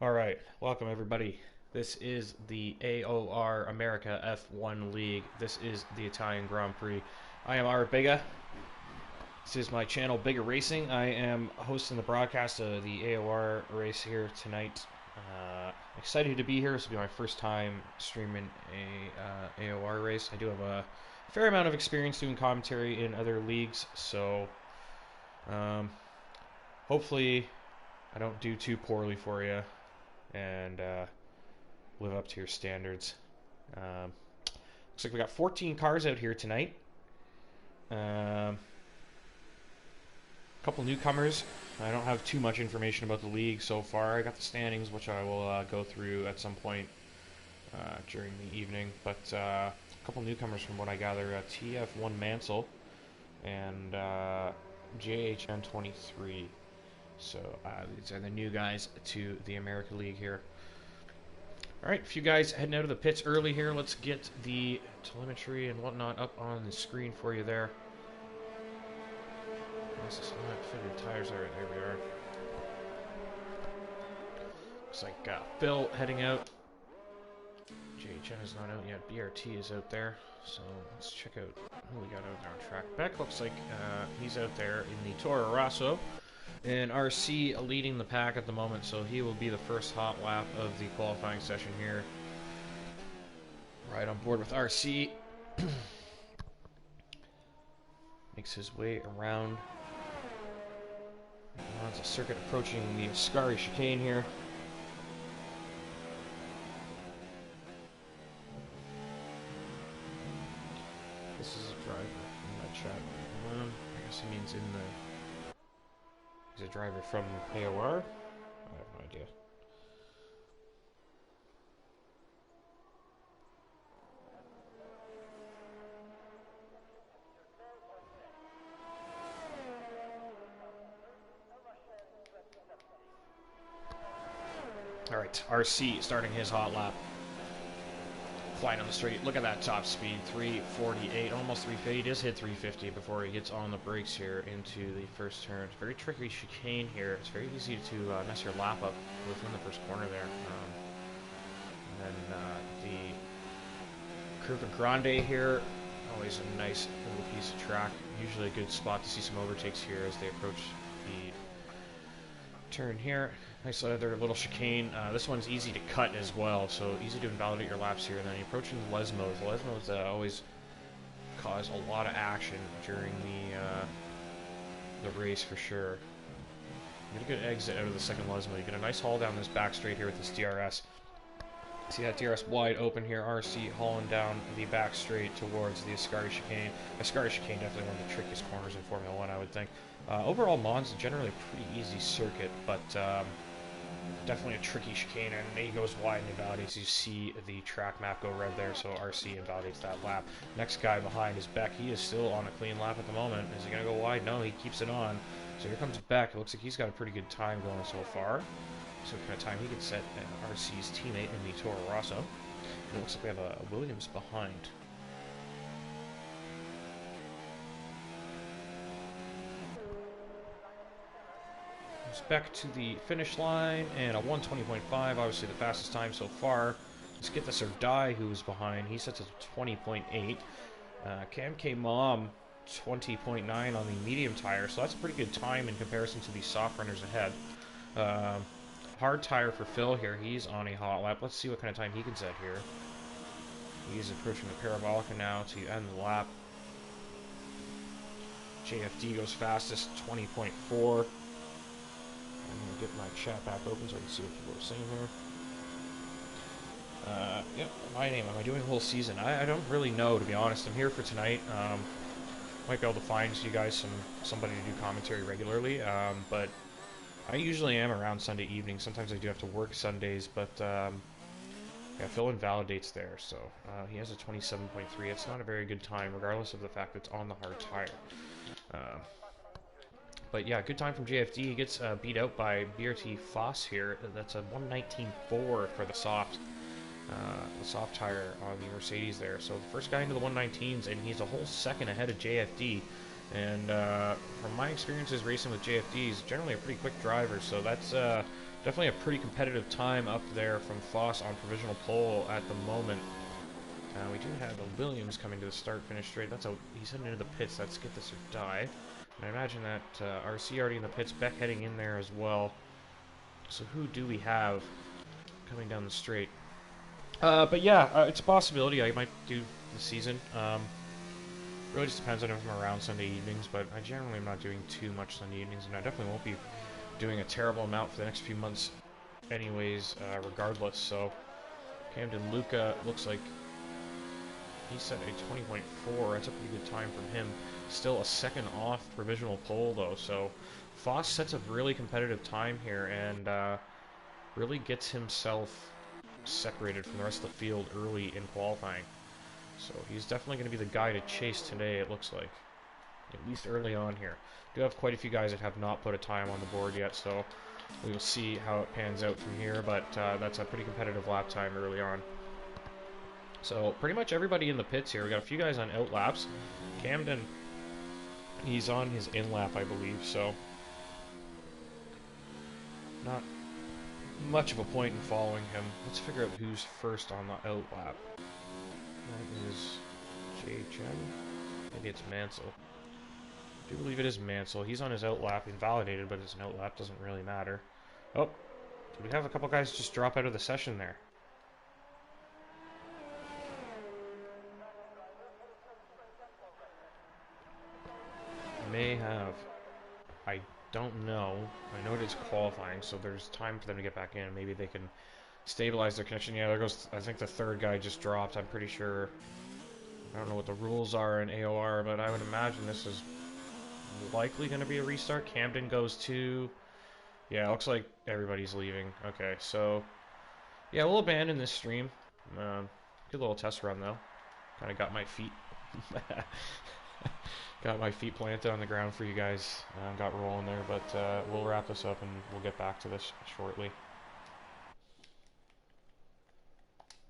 Alright, welcome everybody. This is the AOR America F1 League. This is the Italian Grand Prix. I am arebigga. This is my channel, Bigga Racing. I am hosting the broadcast of the AOR race here tonight. Excited to be here. This will be my first time streaming a AOR race. I do have a fair amount of experience doing commentary in other leagues, so hopefully I don't do too poorly for you and live up to your standards. Looks like we got 14 cars out here tonight. A couple newcomers. I don't have too much information about the league so far. I got the standings, which I will go through at some point during the evening. But a couple newcomers from what I gather. TF1 Mansell and JHN23. So these are the new guys to the America League here. Alright, a few guys heading out of the pits early here. Let's get the telemetry and whatnot up on the screen for you there. Fitted tires are right there. We are. Looks like Phil heading out. JHN is not out yet. BRT is out there. So let's check out who we got out there on track. Beck looks like he's out there in the Toro Rosso. And RC leading the pack at the moment, so he will be the first hot lap of the qualifying session here. Right on board with RC. Makes his way around. It's a circuit approaching the Ascari chicane here. This is a driver in that chat. I guess he means in the... He's a driver from AOR? I have no idea. Alright, RC starting his hot lap. Flying on the straight. Look at that top speed. 348, almost 350. He does hit 350 before he gets on the brakes here into the first turn. It's a very tricky chicane here. It's very easy to mess your lap up within the first corner there. And then the Curva Grande here. Always a nice little piece of track. Usually a good spot to see some overtakes here as they approach the turn here. Nice other little chicane. This one's easy to cut as well, so easy to invalidate your laps here. And then approaching the Lesmos. The Lesmos always cause a lot of action during the race for sure. Get a good exit out of the second Lesmo. You get a nice haul down this back straight here with this DRS. See that DRS wide open here. RC hauling down the back straight towards the Ascari chicane. Ascari chicane definitely one of the trickiest corners in Formula 1, I would think. Overall, Monza generally a pretty easy circuit, but definitely a tricky chicane, and he goes wide and invalidates. You see the track map go red there, so RC invalidates that lap. Next guy behind is Beck. He is still on a clean lap at the moment. Is he going to go wide? No, he keeps it on. So here comes Beck. It looks like he's got a pretty good time going so far. So what kind of time he can set RC's teammate in the Toro Rosso. And it looks like we have a Williams behind. Back to the finish line, and a 1:20.5, obviously the fastest time so far. Let's get this Erdai, who's behind. He sets a 20.8. Cam K Mom 20.9 on the medium tire, so that's a pretty good time in comparison to the soft runners ahead. Hard tire for Phil here. He's on a hot lap. Let's see what kind of time he can set here. He's approaching the Parabolica now to end the lap. JFD goes fastest, 20.4. I'm going to get my chat back open so I can see what people are saying here. Yep, my name. Am I doing a whole season? I don't really know, to be honest. I'm here for tonight. Might be able to find you guys somebody to do commentary regularly, but I usually am around Sunday evening. Sometimes I do have to work Sundays, but yeah, Phil invalidates there, so he has a 27.3. It's not a very good time, regardless of the fact that it's on the hard tire. But yeah, good time from JFD. He gets beat out by BRT Foss here. That's a 119.4 for the soft tire on the Mercedes there. So the first guy into the 119s, and he's a whole second ahead of JFD. And from my experiences racing with JFD, he's generally a pretty quick driver, so that's Definitely a pretty competitive time up there from Foss on provisional pole at the moment. We do have a Williams coming to the start-finish straight. He's heading into the pits. That's get this or die. And I imagine that RC already in the pits. Beck heading in there as well. So who do we have coming down the straight? But yeah, it's a possibility. I might do the season. Really just depends on if I'm around Sunday evenings, but I generally am not doing too much Sunday evenings, and I definitely won't be doing a terrible amount for the next few months anyways, regardless. So Camden Luca looks like he set a 20.4. That's a pretty good time from him. Still a second off provisional pole, though, so Foss sets a really competitive time here and really gets himself separated from the rest of the field early in qualifying. So he's definitely going to be the guy to chase today, it looks like. At least early on here. Do have quite a few guys that have not put a time on the board yet, so we will see how it pans out from here, but that's a pretty competitive lap time early on. So pretty much everybody in the pits here. We got a few guys on out laps. Camden, he's on his in lap, I believe, so not much of a point in following him. Let's figure out who's first on the out lap. That is JHM. Maybe it's Mansell. I do believe it is Mansell. He's on his out lap, invalidated, but it's an out lap, doesn't really matter. Oh, we have a couple guys just drop out of the session there. May have. I don't know. I know it is qualifying, so there's time for them to get back in. Maybe they can stabilize their connection. Yeah, there goes, I think the third guy just dropped. I'm pretty sure. I don't know what the rules are in AOR, but I would imagine this is likely going to be a restart. Camden goes to... Yeah, looks like everybody's leaving. Okay, so... Yeah, we'll abandon this stream. Good little test run, though. Kind of got my feet... got my feet planted on the ground for you guys. Got rolling there, but we'll wrap this up and we'll get back to this shortly.